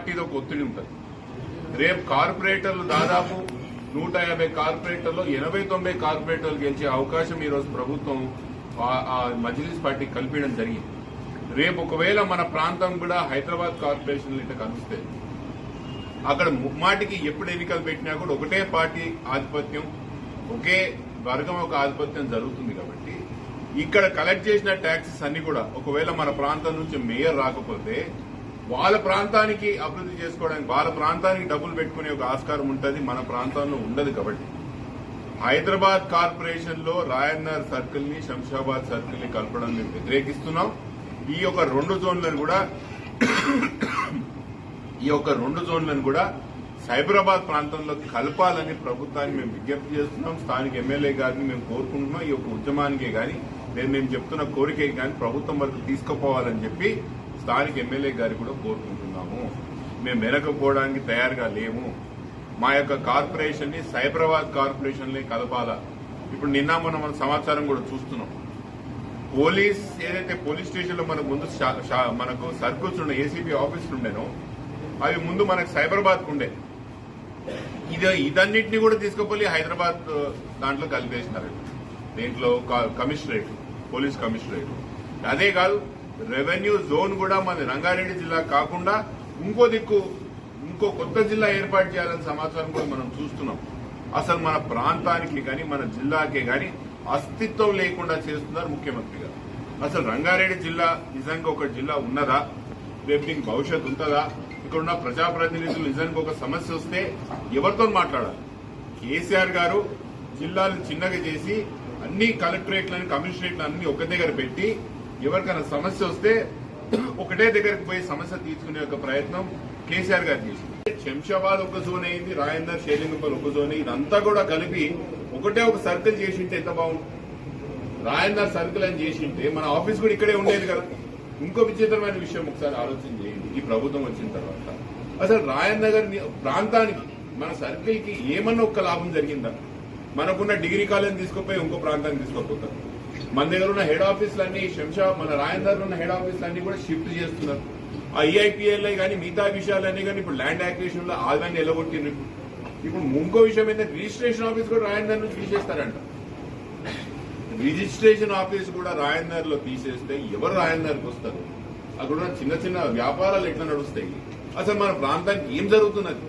పార్టీలో ఒక ఒత్తిడి ఉంటుంది. రేపు కార్పొరేటర్లు దాదాపు 150 కార్పొరేటర్లు 89 కార్పొరేటర్లు గెలిచే అవకాశం ఈరోజు ప్రభుత్వం మజ్లిస్ పార్టీకి కల్పించడం జరిగింది. రేపు ఒకవేళ మన ప్రాంతం కూడా హైదరాబాద్ కార్పొరేషన్ ఇట్లా కలిస్తే అక్కడ ముమ్మాటికి ఎప్పుడు ఎన్నికలు పెట్టినా కూడా ఒకటే పార్టీ ఆధిపత్యం, ఒకే వర్గం ఒక ఆధిపత్యం జరుగుతుంది. కాబట్టి ఇక్కడ కలెక్ట్ చేసిన ట్యాక్సెస్ అన్ని కూడా ఒకవేళ మన ప్రాంతం నుంచి మేయర్ రాకపోతే వాళ్ళ ప్రాంతానికి అభివృద్ధి చేసుకోవడానికి వాళ్ళ ప్రాంతానికి డబ్బులు పెట్టుకునే ఒక ఆస్కారం ఉంటుంది, మన ప్రాంతంలో ఉండదు. కాబట్టి హైదరాబాద్ కార్పొరేషన్ లో రాయన్నర్ సర్కిల్ ని శంషాబాద్ సర్కిల్ ని కలపడం మేము వ్యతిరేకిస్తున్నాం. ఈ యొక్క రెండు జోన్లను కూడా సైబరాబాద్ ప్రాంతంలో కలపాలని ప్రభుత్వాన్ని మేము విజ్ఞప్తి చేస్తున్నాం. స్థానిక ఎమ్మెల్యే గారిని మేము కోరుకుంటున్నాం. ఈ యొక్క ఉద్యమానికే గాని మేము చెప్తున్న కోరికే గాని ప్రభుత్వం వరకు తీసుకుపోవాలని చెప్పి స్థానిక ఎమ్మెల్యే గారికి కూడా కోరుకుంటున్నాము. మేము వెనకపోవడానికి తయారుగా లేము. మా యొక్క కార్పొరేషన్ ని సైబరాబాద్ కార్పొరేషన్ లో కలపాలా. ఇప్పుడు నిన్న మనం సమాచారం కూడా చూస్తున్నాం. పోలీస్ ఏదైతే పోలీస్ స్టేషన్ లో మనకు ముందు మనకు సర్కిల్స్ ఉండే ఏసీబీ ఆఫీసులు ఉండేనో అవి ముందు మనకు సైబరాబాద్ ఉండే. ఇదన్నింటినీ కూడా తీసుకుపోయి హైదరాబాద్ దాంట్లో కలిపేసినారు. దీంట్లో కమిషనరేట్, పోలీస్ కమిషనరేట్. అదే కాదు, రెవెన్యూ జోన్ కూడా మన రంగారెడ్డి జిల్లా కాకుండా ఇంకో కొత్త జిల్లా ఏర్పాటు చేయాలని సమాచారం కూడా మనం చూస్తున్నాం. అసలు మన ప్రాంతానికి గాని మన జిల్లాకే గాని అస్తిత్వం లేకుండా చేస్తున్నారు ముఖ్యమంత్రి గారు. అసలు రంగారెడ్డి జిల్లా నిజంగా ఒక జిల్లా ఉన్నదా? రేపు దీనికి భవిష్యత్తు ఉంటుందా? ఇక్కడ ఉన్న ప్రజాప్రతినిధులు నిజానికి ఒక సమస్య వస్తే ఎవరితో మాట్లాడాలి? కేసీఆర్ గారు జిల్లాలు చిన్నగా చేసి అన్ని కలెక్టరేట్లను కమిషనరేట్లను అన్ని ఒక దగ్గర పెట్టి ఎవరికైనా సమస్య వస్తే ఒకటే దగ్గరకు పోయి సమస్య తీసుకునే ఒక ప్రయత్నం కేసీఆర్ గారు చేసింది. శంషాబాద్ ఒక జోన్ అయింది, రాయందర్, షేలింగపల్లి ఒక జోన్, ఇదంతా కూడా కలిపి ఒకటే ఒక సర్కిల్ చేసింటే ఎంత బాగుంది. రాయందర్ సర్కిల్ అని చేసింటే మన ఆఫీస్ కూడా ఇక్కడే ఉండేది కదా. ఇంకో విచిత్రమైన విషయం ఒకసారి ఆలోచన చేయండి. ఈ ప్రభుత్వం వచ్చిన తర్వాత అసలు రాయనగర్ ప్రాంతానికి మన సర్కిల్ కి ఏమన్నా ఒక్క లాభం జరిగిందా? మనకున్న డిగ్రీ కాలేజ్ తీసుకుపోయి ఇంకో ప్రాంతానికి తీసుకోపోతారు. మన దగ్గర ఉన్న హెడ్ ఆఫీసులన్నీ మన రాయందర్ ఉన్న హెడ్ ఆఫీసులన్నీ కూడా షిఫ్ట్ చేస్తున్నారు. ఆ ఈఐపీఎల్ఐ కానీ మిగతా విషయాలన్నీ కానీ ఇప్పుడు ల్యాండ్ యాక్విజిషన్ లో ఆదాన్ని ఎలగొట్టింది. ఇప్పుడు ఇంకో విషయం ఏంటంటే రిజిస్ట్రేషన్ ఆఫీస్ కూడా రాయందర్ నుంచి తీసేస్తారంట. రిజిస్ట్రేషన్ ఆఫీస్ కూడా రాయందర్ లో తీసేస్తే ఎవరు రాయందర్కి వస్తారు? అక్కడ ఉన్న చిన్న చిన్న వ్యాపారాలు ఎట్లా నడుస్తాయి? అసలు మన ప్రాంతానికి ఏం జరుగుతున్నది?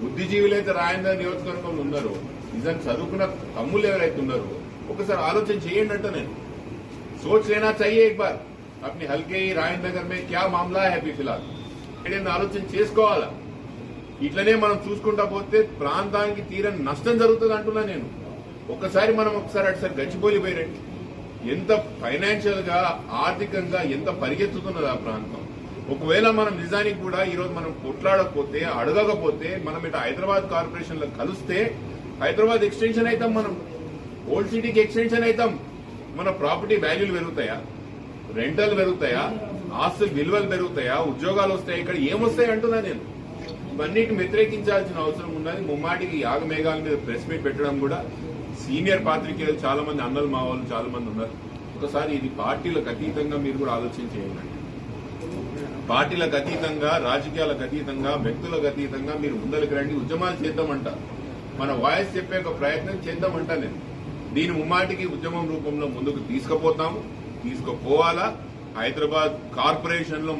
బుద్ధిజీవులైతే రాయందర్ నియోజకవర్గంలో ఉన్నారో, నిజంగా చదువుకున్న తమ్ముళ్ళు ఎవరైతే ఉన్నారో ఒకసారి ఆలోచన చేయండి అంట. నేను सोच लेना चाहिए एक बार अपनी हल्के रायनगर में क्या मामला है अभी फिलहाल ఆలోచన చేసుకోవాలా. ఇట్లనే మనం చూసుకుంటా పోతే ప్రాంతానికి తీరని నష్టం జరుగుతుంది అంటున్నా నేను. ఒకసారి అటుసారి గచ్చిపోలిపోయినట్టు ఎంత ఫైనాన్షియల్ గా ఆర్థికంగా ఎంత పరిగెత్తుతున్నది ఆ ప్రాంతం. ఒకవేళ మనం నిజానికి కూడా ఈరోజు మనం కొట్లాడకపోతే అడగకపోతే మనం ఇటు హైదరాబాద్ కార్పొరేషన్ లో కలిస్తే హైదరాబాద్ ఎక్స్టెన్షన్ అవుతాం, మనం ఓల్డ్ సిటీకి ఎక్స్టెన్షన్ అవుతాం. మన ప్రాపర్టీ వాల్యూలు పెరుగుతాయా? రెంటల్ పెరుగుతాయా? ఆస్తుల విలువలు పెరుగుతాయా? ఉద్యోగాలు వస్తాయి? ఇక్కడ ఏమొస్తాయి అంటున్నా నేను. ఇవన్నిటిని వ్యతిరేకించాల్సిన అవసరం ఉన్నది. ముమ్మాటికి యాగమేఘాల మీద ప్రెస్ మీట్ పెట్టడం కూడా సీనియర్ పాత్రికేయులు చాలా మంది అన్నలు మా వాళ్ళు చాలా మంది ఉన్నారు. ఒకసారి ఇది పార్టీలకు అతీతంగా మీరు కూడా ఆలోచన చేయండి. పార్టీలకు అతీతంగా, రాజకీయాలకు అతీతంగా, వ్యక్తులకు అతీతంగా మీరు ముందరికి రండి, ఉద్యమాలు చేద్దామంట. మన వాయిస్ చెప్పే ఒక ప్రయత్నం చేద్దామంట. నేను దీని ముమ్మాటికి ఉద్యమం రూపంలో ముందుకు తీసుకుపోతాము, తీసుకుపోవాలా. హైదరాబాద్ కార్పొరేషన్ లో మన